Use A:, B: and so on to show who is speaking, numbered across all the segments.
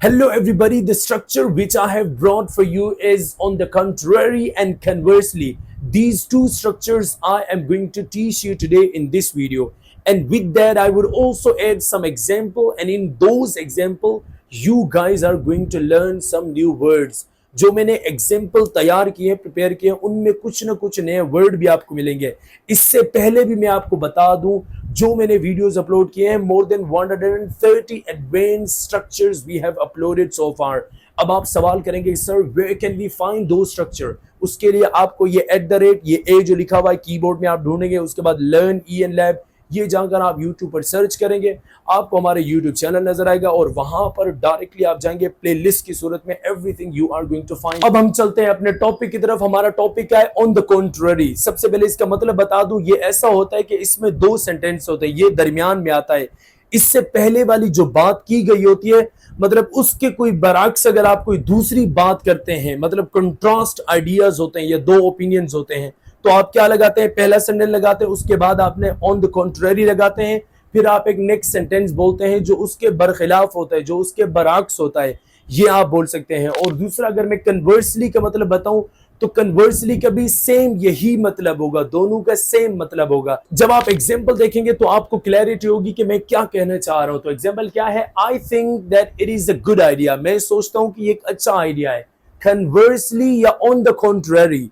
A: Hello everybody, the structure which I have brought for you is on the contrary and conversely. These two structures I am going to teach you today in this video. And with that I would also add some example, and in those example you guys are going to learn some new words. جو میں نے example تیار کیے prepare کیے ان میں کچھ نہ کچھ نئے ورڈ بھی آپ کو ملیں گے. اس سے پہلے بھی میں آپ کو بتا دوں جو میں نے ویڈیوز اپلوڈ کیے ہیں more than 130 advanced structures we have uploaded so far. اب آپ سوال کریں گے سر where can we find those structure؟ اس کے لیے آپ کو یہ @ یہ اے جو لکھا ہوا ہے کی بورڈ میں آپ ڈھونڈیں گے, اس کے بعد لرن EN Lab یہ جا کر آپ یوٹیوب پر سرچ کریں گے, آپ کو ہمارے یوٹیوب چینل نظر آئے گا اور وہاں پر ڈائریکٹلی آپ جائیں گے پلے لسٹ کی صورت میں everything you are going to find. اب ہم چلتے ہیں اپنے ٹاپک کی طرف. ہمارا ٹاپک کیا ہے؟ on the contrary. سب سے پہلے اس کا مطلب بتا دوں, یہ ایسا ہوتا ہے کہ اس میں 2 سینٹینس ہوتے ہیں, یہ درمیان میں آتا ہے. اس سے پہلے والی جو بات کی گئی ہوتی ہے مطلب اس کے کوئی برعکس اگر آپ کوئی دوسری بات کرتے ہیں, مطلب کنٹراسٹ آئیڈیاز ہوتے ہیں یا 2 اوپینینز ہوتے ہیں, تو آپ کیا لگاتے ہیں؟ پہلا سینٹینس لگاتے ہیں, اس کے بعد آپ نے آن دا کنٹریری لگاتے ہیں, پھر آپ ایک نیکسٹ سینٹینس بولتے ہیں جو اس کے برخلاف ہوتا ہے, جو اس کے برعکس ہوتا ہے, یہ آپ بول سکتے ہیں. اور دوسرا اگر میں کنورسلی کا مطلب بتاؤں تو کنورسلی کا بھی سیم یہی مطلب ہوگا, دونوں کا سیم مطلب ہوگا. جب آپ ایگزامپل دیکھیں گے تو آپ کو کلیئرٹی ہوگی کہ میں کیا کہنا چاہ رہا ہوں. تو ایگزامپل کیا ہے؟ I think that it is a good idea. میں سوچتا ہوں کہ یہ ایک اچھا آئیڈیا ہے. Conversely یا on the contrary,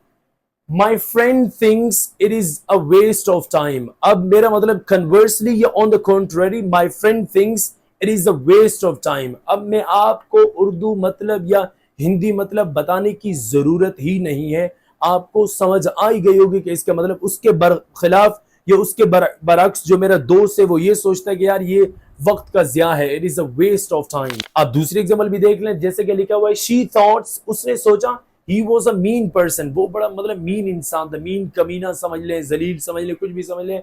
A: my friend thinks it is a waste of time. اب میرا مطلب conversely یا on the contrary, my friend thinks it is a waste of time. اب میں آپ کو اردو مطلب یا ہندی مطلب بتانے کی ضرورت ہی نہیں ہے, آپ کو سمجھ آئی گئی ہوگی کہ اس کا مطلب اس کے برخلاف یا اس کے برعکس جو میرا دوست ہے وہ یہ سوچتا ہے کہ یار یہ وقت کا ضیاع ہے, it is a waste of time. آپ دوسری ایگزامپل بھی دیکھ لیں, جیسے کہ لکھا ہوا ہے she thought, اس نے سوچا he was a mean person, وہ بڑا مطلب مین انسان تھا, مین کمینہ سمجھ لیں, ذلیل سمجھ لیں, کچھ بھی سمجھ لیں.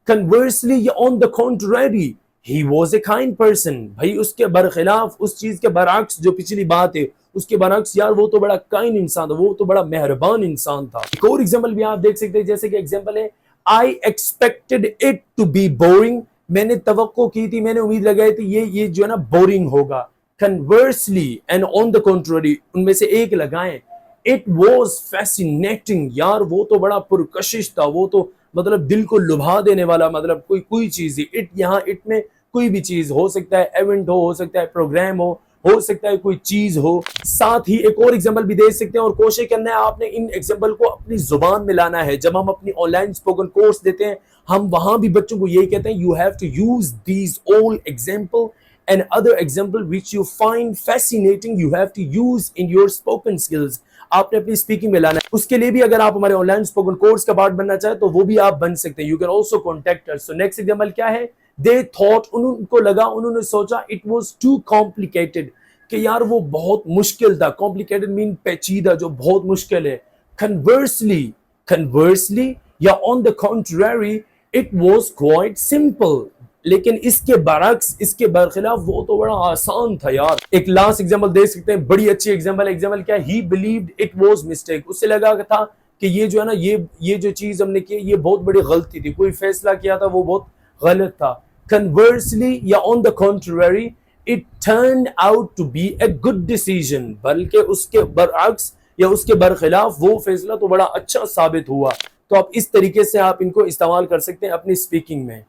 A: Conversely یا on the contrary, he was a kind person. بھائی اس کے برخلاف, اس چیز کے برعکس جو پچھلی بات ہے اس کے برعکس, یار وہ تو بڑا کائنڈ انسان تھا, وہ تو بڑا مہربان انسان تھا. ایک اور ایگزامپل بھی آپ دیکھ سکتے ہیں, جیسے کہ ایگزامپل ہے I expected it to be boring. میں نے توقع کی تھی, میں نے امید لگائی تھی یہ جو ہے نا بورنگ ہوگا. Conversely and on the contrary, ان میں سے ایک لگائیں, it was fascinating. یار وہ تو بڑا پرکشش تھا, وہ تو مطلب دل کو لبھا دینے والا, مطلب کوئی چیز ہے. اٹ یہاں اٹ میں کوئی بھی چیز ہو سکتا ہے, ایونٹ ہو سکتا ہے, پروگرام ہو سکتا ہے, کوئی چیز ہو. ساتھ ہی ایک اور ایگزامپل بھی دے سکتے ہیں, اور کوشش کرنا ہے آپ نے ان ایگزامپل کو اپنی زبان میں لانا ہے. جب ہم اپنی آن لائن اسپوکن کورس دیتے ہیں ہم وہاں بھی بچوں کو یہی کہتے ہیں, you have to use these all example and other example which you find fascinating, you have to use in your spoken skills. آپ نے اپنی اسپیکنگ میں لانا ہے. اس کے لیے بھی اگر آپ ہمارے آن لائن اسپوکن کورس کا پارٹ بننا چاہیں تو وہ بھی آپ بن سکتے ہیں. You can also contact us. So next example کیا ہے؟ They thought, انہوں کو لگا, انہوں نے سوچا, it was too complicated, کہ یار وہ بہت مشکل تھا. complicated mean پیچیدہ, جو بہت مشکل ہے. Conversely یا on the contrary, it was quite simple. لیکن اس کے برعکس, اس کے برخلاف وہ تو بڑا آسان تھا یار. ایک لاسٹ ایگزامپل دے سکتے ہیں, بڑی اچھی ایگزامپل کیا ہے؟ He believed it was mistake. اس سے لگا تھا کہ یہ جو ہے نا یہ جو چیز ہم نے کی یہ بہت بڑی غلطی تھی, کوئی فیصلہ کیا تھا وہ بہت غلط تھا. Conversely یا on the contrary, it turned out to be a good decision. بلکہ اس کے برعکس یا اس کے برخلاف وہ فیصلہ تو بڑا اچھا ثابت ہوا. تو آپ اس طریقے سے آپ ان کو استعمال کر سکتے ہیں اپنی اسپیکنگ میں.